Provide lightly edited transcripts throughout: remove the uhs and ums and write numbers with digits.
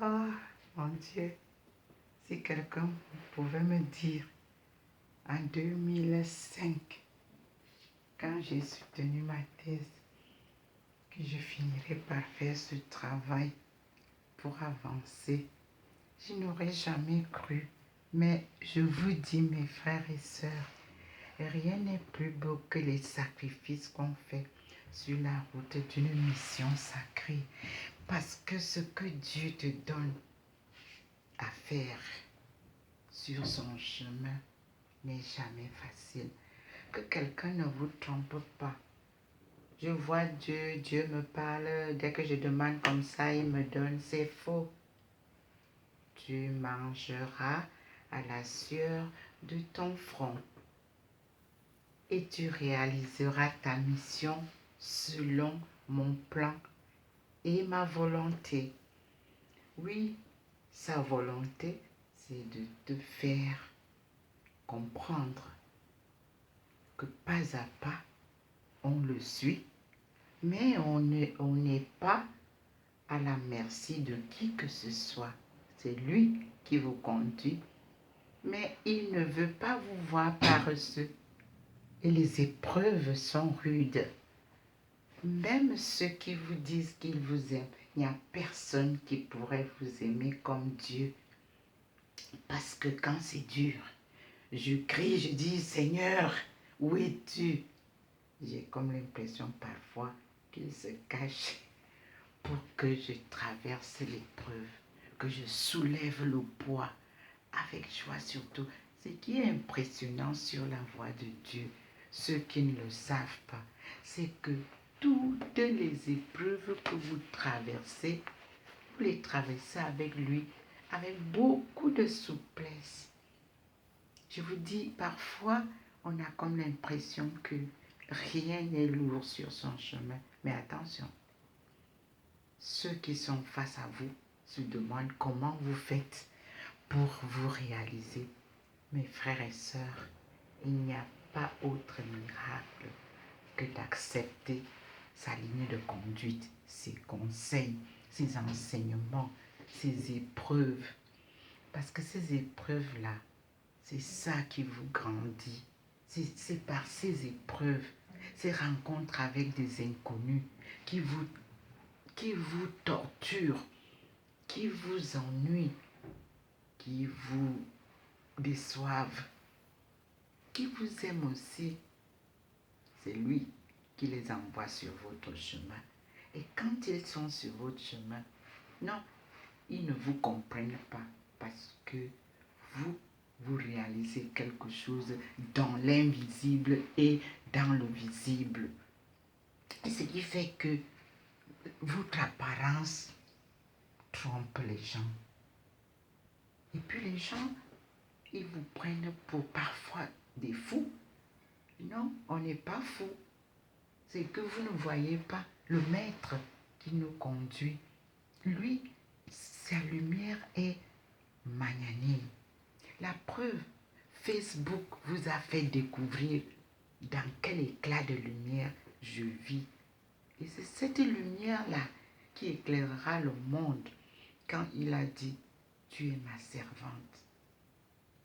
Oh, mon Dieu, si quelqu'un pouvait me dire en 2005, quand j'ai soutenu ma thèse, que je finirais par faire ce travail pour avancer, je n'aurais jamais cru. Mais je vous dis, mes frères et sœurs, rien n'est plus beau que les sacrifices qu'on fait sur la route d'une mission sacrée. Parce que ce que Dieu te donne à faire sur son chemin n'est jamais facile. Que quelqu'un ne vous trompe pas. Je vois Dieu, Dieu me parle, dès que je demande comme ça, il me donne, c'est faux. Tu mangeras à la sueur de ton front et tu réaliseras ta mission selon mon plan et ma volonté. Oui, sa volonté, c'est de te faire comprendre que pas à pas, on le suit, mais on n'est pas à la merci de qui que ce soit. C'est lui qui vous conduit, mais il ne veut pas vous voir paresseux. Et les épreuves sont rudes. Même ceux qui vous disent qu'ils vous aiment, il n'y a personne qui pourrait vous aimer comme Dieu. Parce que quand c'est dur, je crie, je dis, Seigneur, où es-tu? J'ai comme l'impression parfois qu'il se cache pour que je traverse l'épreuve, que je soulève le poids avec joie surtout. Ce qui est impressionnant sur la voie de Dieu, ceux qui ne le savent pas, c'est que toutes les épreuves que vous traversez, vous les traversez avec lui, avec beaucoup de souplesse. Je vous dis, parfois, on a comme l'impression que rien n'est lourd sur son chemin. Mais attention, ceux qui sont face à vous se demandent comment vous faites pour vous réaliser. Mes frères et sœurs, il n'y a pas autre miracle que d'accepter sa ligne de conduite, ses conseils, ses enseignements, ses épreuves. Parce que ces épreuves-là, c'est ça qui vous grandit. C'est par ces épreuves, ces rencontres avec des inconnus qui vous torturent, qui vous ennuient, qui vous déçoivent, qui vous aiment aussi. C'est lui qui les envoie sur votre chemin. Et quand ils sont sur votre chemin, non, ils ne vous comprennent pas parce que vous réalisez quelque chose dans l'invisible et dans le visible. Et ce qui fait que votre apparence trompe les gens. Et puis les gens, ils vous prennent pour parfois des fous. Non, on n'est pas fou. C'est que vous ne voyez pas le maître qui nous conduit. Lui, sa lumière est magnanime. La preuve, Facebook vous a fait découvrir dans quel éclat de lumière je vis. Et c'est cette lumière-là qui éclairera le monde quand il a dit, tu es ma servante,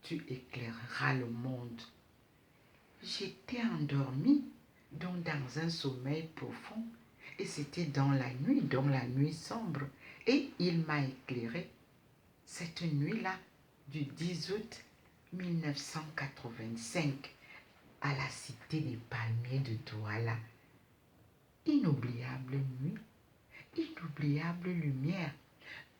tu éclaireras le monde. J'étais endormie, donc dans un sommeil profond, et c'était dans la nuit sombre, et il m'a éclairé. Cette nuit-là, du 10 août 1985, à la cité des Palmiers de Douala. Inoubliable nuit, inoubliable lumière,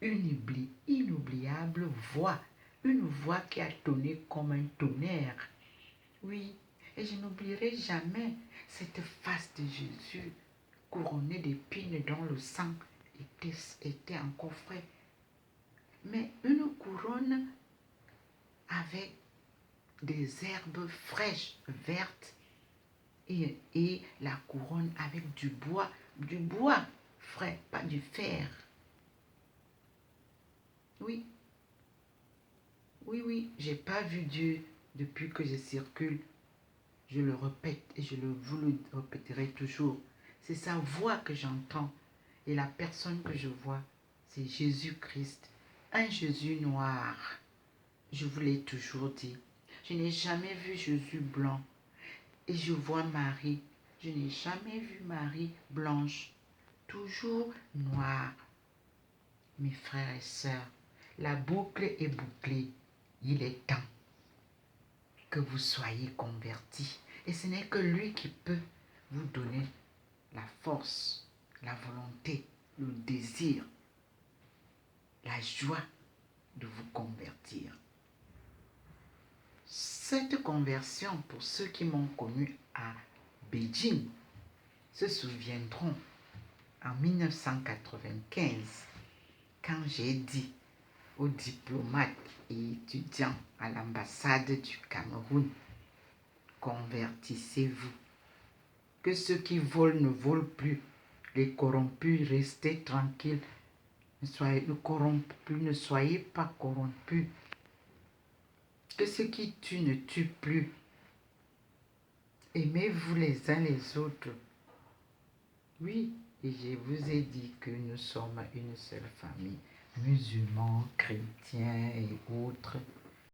une inoubliable voix, une voix qui a tonné comme un tonnerre. Oui, et je n'oublierai jamais cette face de Jésus couronnée d'épines dont le sang était encore frais. Mais une couronne avec des herbes fraîches, vertes, et la couronne avec du bois frais, pas du fer. Oui, j'ai pas vu Dieu depuis que je circule. Je le répète et vous le répéterai toujours. C'est sa voix que j'entends et la personne que je vois, c'est Jésus-Christ. un Jésus noir. Je vous l'ai toujours dit. Je n'ai jamais vu Jésus blanc. Et je vois Marie. Je n'ai jamais vu Marie blanche. Toujours noire. Mes frères et sœurs, la boucle est bouclée. Il est temps que vous soyez convertis. Et ce n'est que lui qui peut vous donner la force, la volonté, le désir, la joie de vous convertir. Cette conversion, pour ceux qui m'ont connu à Beijing, se souviendront en 1995, quand j'ai dit aux diplomates et étudiants à l'ambassade du Cameroun, convertissez-vous. Que ceux qui volent ne volent plus. Les corrompus, restez tranquilles. Ne soyez pas corrompus. Que ceux qui tuent ne tuent plus. Aimez-vous les uns les autres. Oui, et je vous ai dit que nous sommes une seule famille. Musulmans, chrétiens et autres.